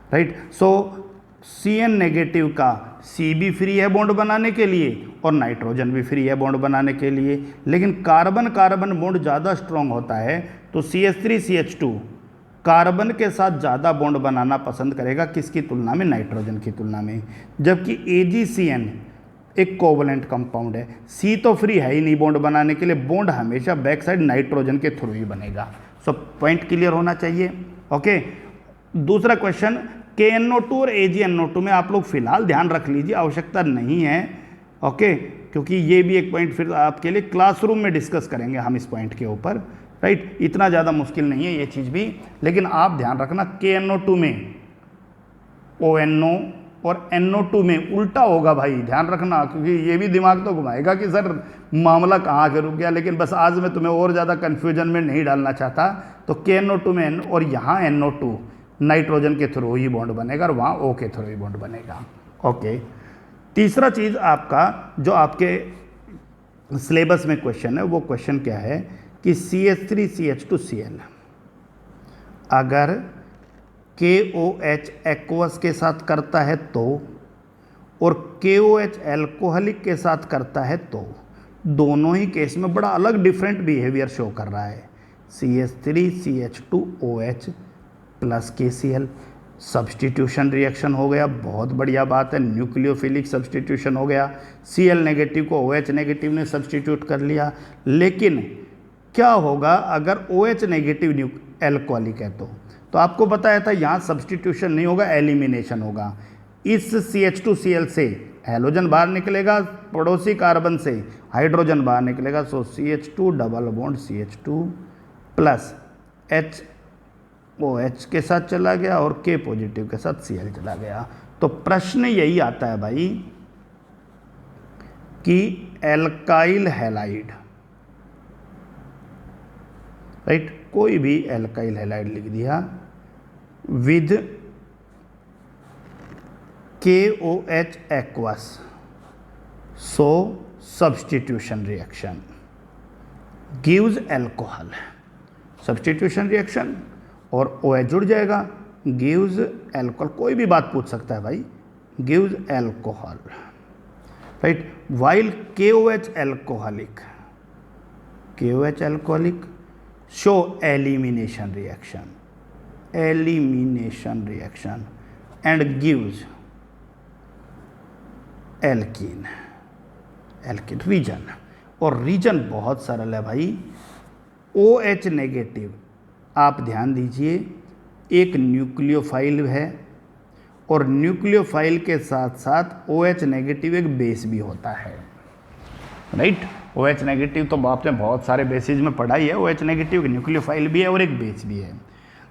राइट। सो Cn नेगेटिव का C भी फ्री है बॉन्ड बनाने के लिए और नाइट्रोजन भी फ्री है बॉन्ड बनाने के लिए, लेकिन कार्बन कार्बन बॉन्ड ज़्यादा स्ट्रॉन्ग होता है तो CH3CH2 कार्बन के साथ ज़्यादा बॉन्ड बनाना पसंद करेगा, किसकी तुलना में, नाइट्रोजन की तुलना में। जबकि AgCN एक कोवलेंट कंपाउंड है, C तो फ्री है ही नहीं बॉन्ड बनाने के लिए, बॉन्ड हमेशा बैक साइड नाइट्रोजन के थ्रू ही बनेगा। सो पॉइंट क्लियर होना चाहिए, ओके। दूसरा क्वेश्चन, KNO2 और AgNO2 में आप लोग फिलहाल ध्यान रख लीजिए, आवश्यकता नहीं है, ओके, क्योंकि ये भी एक पॉइंट फिर आपके लिए क्लासरूम में डिस्कस करेंगे हम इस पॉइंट के ऊपर, राइट। इतना ज़्यादा मुश्किल नहीं है ये चीज़ भी, लेकिन आप ध्यान रखना KNO2 में ONO और NO2 में उल्टा होगा भाई, ध्यान रखना, क्योंकि ये भी दिमाग तो घुमाएगा कि सर मामला कहाँ के रुक गया, लेकिन बस आज मैं तुम्हें और ज़्यादा कन्फ्यूजन में नहीं डालना चाहता। तो KNO2 में और यहाँ NO2 नाइट्रोजन के थ्रू ही बॉन्ड बनेगा और वहाँ O के थ्रू ही बॉन्ड बनेगा, ओके। तीसरा चीज़ आपका जो आपके सिलेबस में क्वेश्चन है, वो क्वेश्चन क्या है कि CH3CH2Cl अगर KOH एक्वस के साथ करता है तो, और KOH एल्कोहलिक के साथ करता है तो, दोनों ही केस में बड़ा अलग डिफरेंट बिहेवियर शो कर रहा है। CH3CH2OH plus KCl substitution reaction हो गया, बहुत बढ़िया बात है, न्यूक्लियोफिलिक सब्सटीट्यूशन हो गया, Cl नेगेटिव को OH नेगेटिव ने सब्सटीट्यूट कर लिया। लेकिन क्या होगा अगर OH नेगेटिव एल्कोहलिक है तो आपको बताया था यहाँ सब्सटीट्यूशन नहीं होगा, एलिमिनेशन होगा। इस CH2Cl से हैलोजन बाहर निकलेगा, पड़ोसी कार्बन से हाइड्रोजन बाहर निकलेगा, सो CH2 double bond CH2 plus OH के साथ चला गया और K पॉजिटिव के साथ Cl चला गया। तो प्रश्न यही आता है भाई कि एल्काइल हैलाइड, राइट, कोई भी एल्काइल हैलाइड लिख दिया with KOH aqueous, so substitution reaction gives alcohol, substitution reaction और OH जुड़ जाएगा, गिव्स अल्कोहल। कोई भी बात पूछ सकता है भाई, gives alcohol, right. While KOH alcoholic, KOH alcoholic show elimination reaction, elimination reaction and gives alkene, alkene. Reason, और रीजन बहुत सरल है भाई, OH नेगेटिव, आप ध्यान दीजिए, एक न्यूक्लियोफाइल है और न्यूक्लियोफाइल के साथ साथ OH नेगेटिव एक बेस भी होता है, राइट। OH नेगेटिव तो आपने बहुत सारे बेसिस में पढ़ा ही है, OH नेगेटिव न्यूक्लियोफाइल भी है और एक बेस भी है।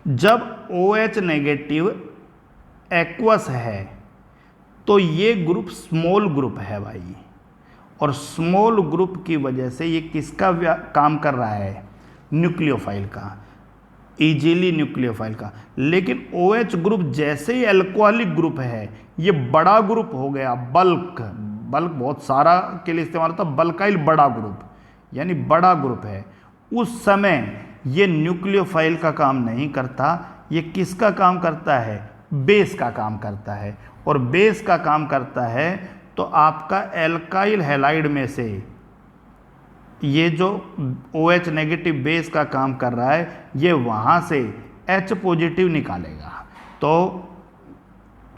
जब OH नेगेटिव एक्वस है तो ये ग्रुप स्मॉल ग्रुप है भाई, और स्मॉल ग्रुप की वजह से ये किसका काम कर रहा है, न्यूक्लियोफाइल का, इजीली न्यूक्लियोफाइल का। लेकिन OH ग्रुप जैसे ही अल्कोहलिक ग्रुप है, ये बड़ा ग्रुप हो गया, बल्क, बल्क बहुत सारा के लिए इस्तेमाल होता है, बल्काइल बड़ा ग्रुप, यानी बड़ा ग्रुप है, उस समय ये न्यूक्लियोफाइल का काम नहीं करता, ये किसका काम करता है, बेस का काम करता है। और बेस का काम करता है तो आपका एल्काइल हैलाइड में से ये जो OH नेगेटिव बेस का काम कर रहा है, ये वहाँ से H पॉजिटिव निकालेगा। तो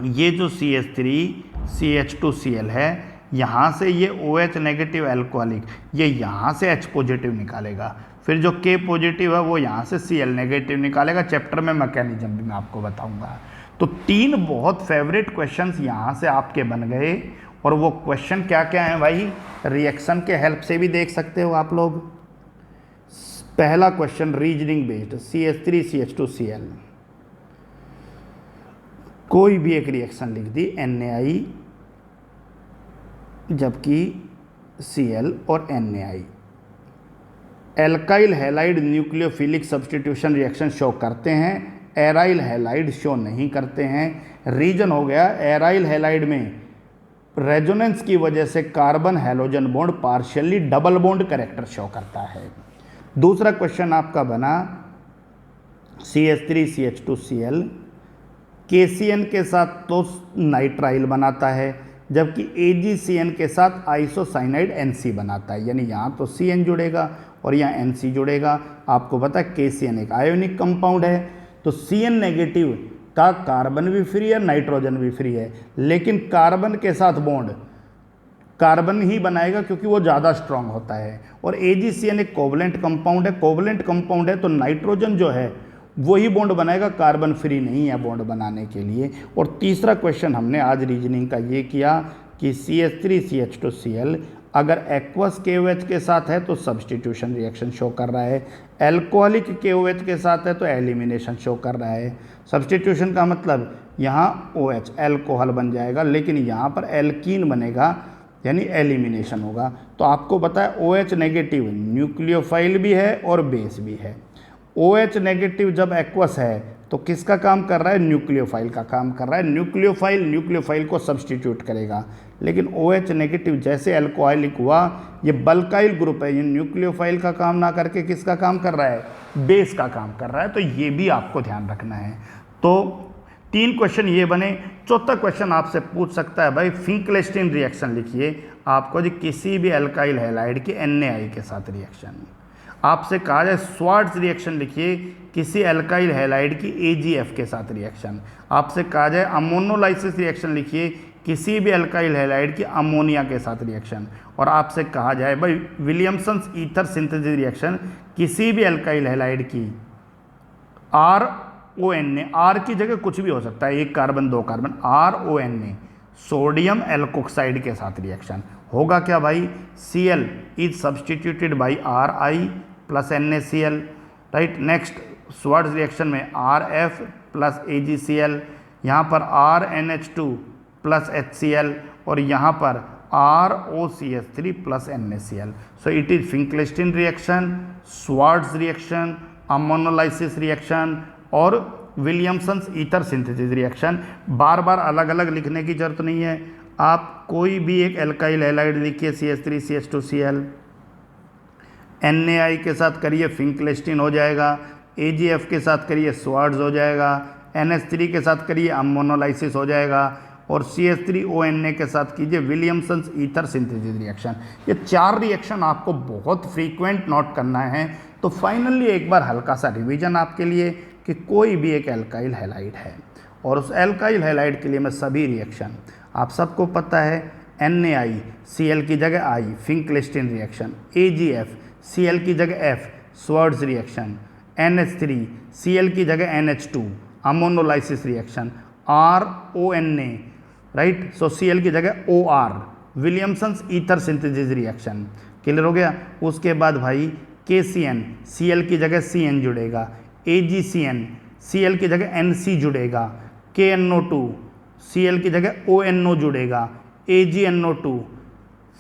ये जो CH3CH2Cl है, यहाँ से ये OH नेगेटिव एल्कोहलिक, ये यहाँ से H पॉजिटिव निकालेगा, फिर जो K पॉजिटिव है वो यहाँ से Cl नेगेटिव निकालेगा। चैप्टर में मैकेनिज्म भी मैं आपको बताऊँगा। तो 3 बहुत फेवरेट क्वेश्चंस यहाँ से आपके बन गए, और वो क्वेश्चन क्या क्या हैं भाई, रिएक्शन के हेल्प से भी देख सकते हो आप लोग। पहला क्वेश्चन रीजनिंग बेस्ड, CH3CH2Cl, कोई भी एक रिएक्शन लिख दी NaI जबकि Cl और NaI alkyl halide nucleophilic substitution reaction show करते हैं, एराइल हैलाइड शो नहीं करते हैं। रीजन हो गया एराइल हैलाइड में रेजोनेंस की वजह से carbon halogen bond partially double bond character show करता है। दूसरा क्वेश्चन आपका बना CH3CH2Cl KCN के साथ तो नाइट्राइल बनाता है, जबकि AgCN के साथ आइसोसाइनाइड NC बनाता है, यानी यहाँ तो CN जुड़ेगा और यहाँ NC जुड़ेगा। आपको पता है KCN एक आयोनिक कंपाउंड है, तो CN नेगेटिव का कार्बन भी फ्री है, नाइट्रोजन भी फ्री है, लेकिन कार्बन के साथ बॉन्ड कार्बन ही बनाएगा क्योंकि वो ज़्यादा स्ट्रांग होता है। और AgCN एक कोवलेंट कंपाउंड है, कोवलेंट कंपाउंड है तो नाइट्रोजन जो है वही बॉन्ड बनाएगा, कार्बन फ्री नहीं है बॉन्ड बनाने के लिए। और तीसरा क्वेश्चन हमने आज रीजनिंग का ये किया कि CH3CH2Cl अगर एक्वस KOH के साथ है तो सब्स्टिट्यूशन रिएक्शन शो कर रहा है, एल्कोहलिक KOH के साथ है तो एलिमिनेशन शो कर रहा है। सब्स्टिट्यूशन का मतलब यहाँ OH एल्कोहल बन जाएगा, लेकिन यहाँ पर एल्कीन बनेगा यानी एलिमिनेशन होगा। तो आपको पता है OH नेगेटिव न्यूक्लियोफाइल भी है और बेस भी है। OH नेगेटिव जब एक्वस है तो किसका काम कर रहा है? न्यूक्लियोफाइल का काम कर रहा है। न्यूक्लियोफाइल को सब्स्टिट्यूट करेगा, लेकिन OH नेगेटिव जैसे अल्कोहलिक हुआ, ये बल्काइल ग्रुप है, ये न्यूक्लियोफाइल का काम ना करके किसका काम कर रहा है? बेस का काम कर रहा है। तो ये भी आपको ध्यान रखना है। तो 3 क्वेश्चन ये बने। चौथा क्वेश्चन आपसे पूछ सकता है भाई फिंकलेस्टीन रिएक्शन लिखिए आपको जी किसी भी अल्काइल हैलाइड की NaI के साथ रिएक्शन। आपसे कहा जाए स्वार्ट्ज रिएक्शन लिखिए किसी अल्काइल हैलाइड की AgF के साथ रिएक्शन। आपसे कहा जाए अमोनोलाइसिस रिएक्शन लिखिए किसी भी अल्काइल हैलाइड की अमोनिया के साथ रिएक्शन। और आपसे कहा जाए भाई विलियमसन्स ईथर सिंथेसिस रिएक्शन किसी भी अल्काइल हैलाइड की RONA, R की जगह कुछ भी हो सकता है, 1 carbon 2 carbon, RONA sodium alkoxide के साथ रिएक्शन होगा क्या भाई? Cl is substituted by Ri plus NaCl, right. Next Swarts reaction में RF प्लस AgCl, यहाँ पर RNH2 प्लस HCl और यहाँ पर ROCH3 plus NaCl। So it is Finkelstein reaction, Swarts reaction, ammonolysis reaction और विलियमसन्स ईथर सिंथेसिस रिएक्शन। बार बार अलग अलग लिखने की जरूरत नहीं है। आप कोई भी एक एल्काइल हैलाइड लिखिए CH3CH2Cl, NaI के साथ करिए फिंकलेस्टीन हो जाएगा, AgF के साथ करिए स्वार्ट्ज हो जाएगा, NH3 के साथ करिए अमोनोलाइसिस हो जाएगा और CH3ONA के साथ कीजिए विलियमसन्स ईथर सिंथेसिस रिएक्शन। ये 4 रिएक्शन आपको बहुत फ्रीक्वेंट नोट करना है। तो फाइनली एक बार हल्का सा रिवीजन आपके लिए कि कोई भी एक एल्काइल हैलाइड है और उस एल्काइल हैलाइड के लिए मैं सभी रिएक्शन आप सबको पता है, NaI Cl की जगह I फिंकलेस्टीन रिएक्शन, AgF Cl की जगह F Swarts reaction, NH3 Cl की जगह NH2 ammonolysis reaction, RONA right, so Cl की जगह OR Williamson's ether synthesis reaction. Clear हो गया? उसके बाद भाई KCN Cl की जगह CN जुड़ेगा, AgCN Cl की जगह NC जुड़ेगा, KNO2 Cl की जगह ONO जुड़ेगा, AgNO2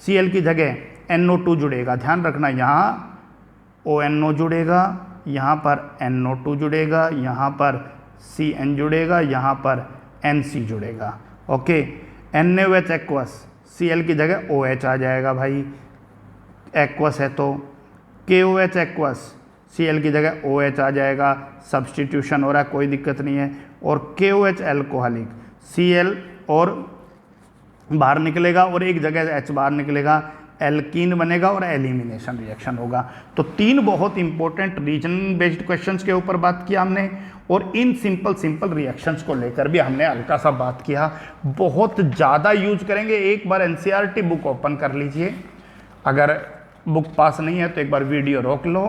Cl की जगह NO2 जुड़ेगा। ध्यान रखना यहाँ ONO जुड़ेगा, यहाँ पर NO2 जुड़ेगा, यहाँ पर CN जुड़ेगा, यहाँ पर NC जुड़ेगा। ओके, NaOH एक्वस Cl की जगह OH आ जाएगा भाई, एक्वस है तो KOH एक्वस Cl की जगह OH आ जाएगा, सब्स्टिट्यूशन हो रहा है कोई दिक्कत नहीं है। और KOH एल्कोहलिक Cl और बाहर निकलेगा और एक जगह H बाहर निकलेगा, एल्कीन बनेगा और एलिमिनेशन रिएक्शन होगा। तो 3 बहुत इंपॉर्टेंट रीजनिंग बेस्ड क्वेश्चंस के ऊपर बात किया हमने और इन सिंपल रिएक्शंस को लेकर भी हमने हल्का सा बात किया। बहुत ज़्यादा यूज करेंगे। एक बार NCERT बुक ओपन कर लीजिए, अगर बुक पास नहीं है तो एक बार वीडियो रोक लो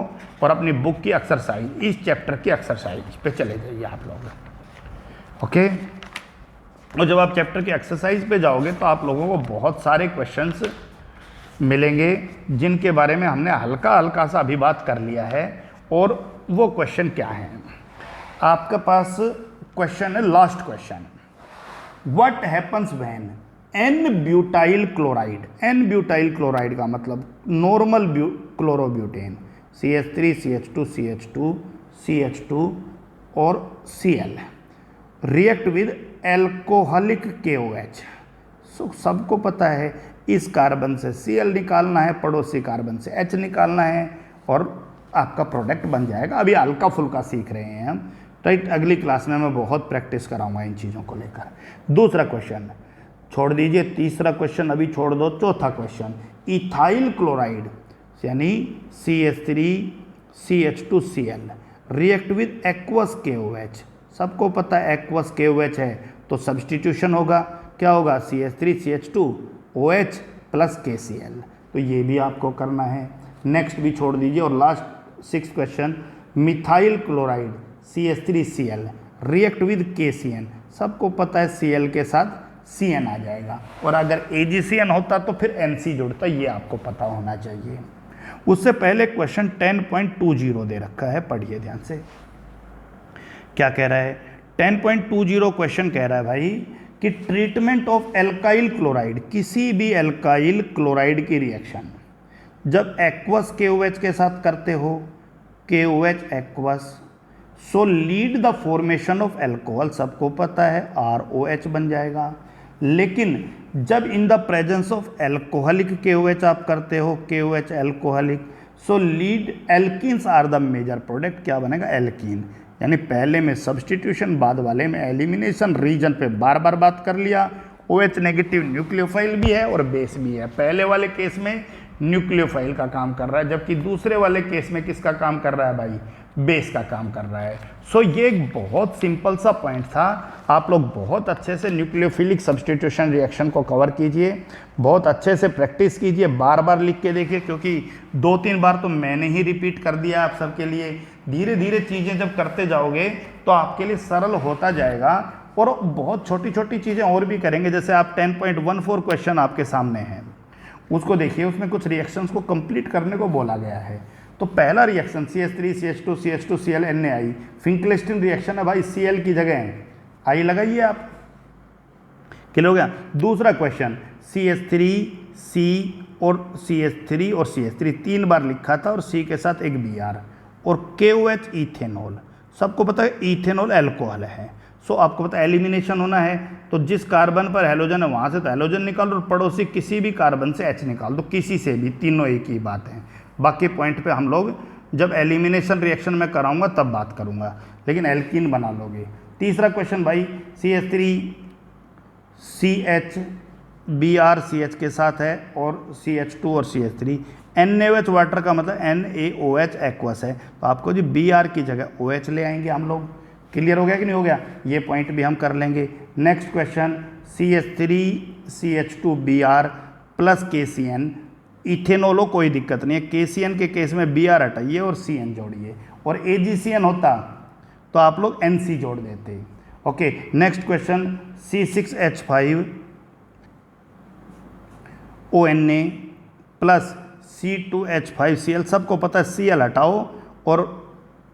और अपनी बुक की एक्सरसाइज, इस चैप्टर की एक्सरसाइज पे चले जाइए आप लोग। ओके, और जब आप चैप्टर की एक्सरसाइज पे जाओगे तो आप लोगों को बहुत सारे क्वेश्चंस मिलेंगे जिनके बारे में हमने हल्का सा अभी बात कर लिया है। और वो क्वेश्चन क्या है? आपके पास क्वेश्चन है, last question what happens when n butyl chloride, n butyl chloride का मतलब normal chlorobutane CH3 CH2 CH2 CH2 और Cl react with alcoholic KOH। सबको पता है इस कार्बन से Cl निकालना है, पड़ोसी कार्बन से H निकालना है और आपका प्रोडक्ट बन जाएगा। अभी हल्का फुल्का सीख रहे हैं हम, राइट। अगली क्लास में मैं बहुत प्रैक्टिस कराऊंगा इन चीज़ों को लेकर। दूसरा क्वेश्चन छोड़ दीजिए, तीसरा क्वेश्चन अभी छोड़ दो। चौथा क्वेश्चन, इथाइल क्लोराइड यानी CH3 CH2 Cl react with aqueous KOH। सबको पता है एक्वस KOH है तो सब्सटीट्यूशन होगा, क्या होगा CH3 CH2 OH plus KCl। तो ये भी आपको करना है। नेक्स्ट भी छोड़ दीजिए। और last 6 question, methyl chloride CH3 Cl react with KCN। सबको पता है Cl के साथ CN आ जाएगा और अगर AgCN होता तो फिर NC जुड़ता, ये आपको पता होना चाहिए। उससे पहले क्वेश्चन 10.20 दे रखा है, पढ़िए ध्यान से। क्या कह रहा है? 10.20 क्वेश्चन कह रहा है भाई कि ट्रीटमेंट ऑफ एल्काइल क्लोराइड, किसी भी एल्काइल क्लोराइड की रिएक्शन जब एक्वस KOH के साथ करते हो, KOH aqueous, so lead the formation of alcohol. सबको पता है ROH बन जाएगा। लेकिन जब in the presence of alcoholic KOH आप करते हो, KOH alcoholic, so lead alkenes are the major product. क्या बनेगा? एल्कीन। यानी पहले में सब्सटीट्यूशन, बाद वाले में एलिमिनेशन। रीजन पे बार बार बात कर लिया। OH नेगेटिव न्यूक्लियोफाइल भी है और बेस भी है। पहले वाले केस में न्यूक्लियोफाइल का काम कर रहा है, जबकि दूसरे वाले केस में किसका काम कर रहा है भाई? बेस का काम कर रहा है। सो ये एक बहुत सिंपल सा पॉइंट था। आप लोग बहुत अच्छे से न्यूक्लियोफिलिक सब्सटीट्यूशन रिएक्शन को कवर कीजिए, बहुत अच्छे से प्रैक्टिस कीजिए, बार बार लिख के देखिए, क्योंकि 2-3 बार तो मैंने ही रिपीट कर दिया आप सबके लिए। धीरे धीरे चीज़ें जब करते जाओगे तो आपके लिए सरल होता जाएगा और बहुत छोटी छोटी चीज़ें और भी करेंगे। जैसे आप 10.14 क्वेश्चन आपके सामने है, उसको देखिए। उसमें कुछ रिएक्शंस को कंप्लीट करने को बोला गया है। तो पहला reaction CH3 CH2 CH2 Cl NaI, Finkelstein reaction है भाई, Cl की जगह I लगाइए आप, क्लियर हो गया। दूसरा क्वेश्चन CH3 C और CH3 और CH3 3 बार लिखा था और C के साथ एक Br और KOH इथेनॉल। सबको पता है इथेनॉल एल्कोहल है। सो आपको पता है एलिमिनेशन होना है, तो जिस कार्बन पर हैलोजन है वहाँ से तो हैलोजन निकालो और पड़ोसी किसी भी कार्बन से H निकाल दो, किसी से भी, तीनों एक ही बात है। बाकी पॉइंट पे हम लोग जब एलिमिनेशन रिएक्शन में कराऊंगा तब बात करूंगा, लेकिन एल्कीन बना लोगे। तीसरा क्वेश्चन भाई CH3 CH Br CH के साथ है और CH2 और CH3 NaOH वाटर का मतलब NaOH एक्वस है, तो आपको जी Br की जगह OH ले आएंगे हम लोग। क्लियर हो गया कि नहीं हो गया? ये पॉइंट भी हम कर लेंगे। Next question CH3 CH2 Br plus KCN, इथेनॉलो कोई दिक्कत नहीं है। KCN के केस में Br हटाइए और CN जोड़िए, और AgCN होता तो आप लोग NC जोड़ देते। Okay, next question C6H5 ONA plus C2H5Cl। सबको पता है Cl हटाओ और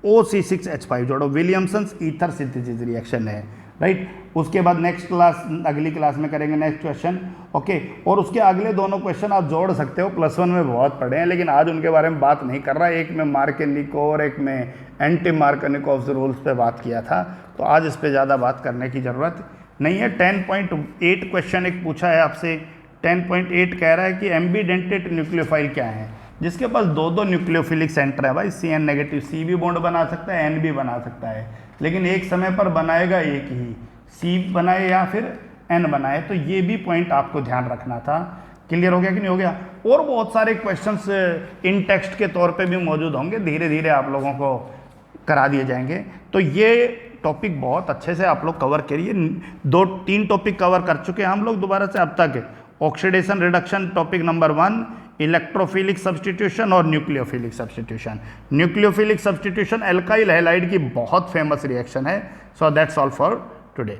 OC6H5 जोड़ो। विलियमसन्स ईथर सिंथेसिस रिएक्शन है, राइट। उसके बाद नेक्स्ट क्लास, अगली क्लास में करेंगे नेक्स्ट क्वेश्चन। ओके, और उसके अगले दोनों क्वेश्चन आप जोड़ सकते हो, +1 में बहुत पढ़े हैं, लेकिन आज उनके बारे में बात नहीं कर रहा। एक में मार्केनिको और एक में एंटी मार्केनिकोव्स रूल्स पे बात किया था, तो आज इस पे ज़्यादा बात करने की ज़रूरत नहीं है। 10.8 क्वेश्चन एक पूछा है आपसे। 10.8 कह रहा है कि एम्बीडेंटेड न्यूक्लियोफाइल क्या है? जिसके पास 2-2 न्यूक्लियोफिलिक सेंटर है भाई। CN नेगेटिव C भी बॉन्ड बना सकता है, N भी बना सकता है, लेकिन एक समय पर बनाएगा एक ही, C बनाए या फिर N बनाए। तो ये भी पॉइंट आपको ध्यान रखना था। क्लियर हो गया कि नहीं हो गया? और बहुत सारे क्वेश्चंस इन टेक्स्ट के तौर पे भी मौजूद होंगे, धीरे धीरे आप लोगों को करा दिए जाएंगे। तो ये टॉपिक बहुत अच्छे से आप लोग कवर करिए। 2-3 टॉपिक कवर कर चुके हैं हम लोग दोबारा से अब तक। Oxidation reduction topic number 1, electrophilic substitution और nucleophilic substitution. Nucleophilic substitution alkyl halide की बहुत फेमस रिएक्शन है। So that's all for today.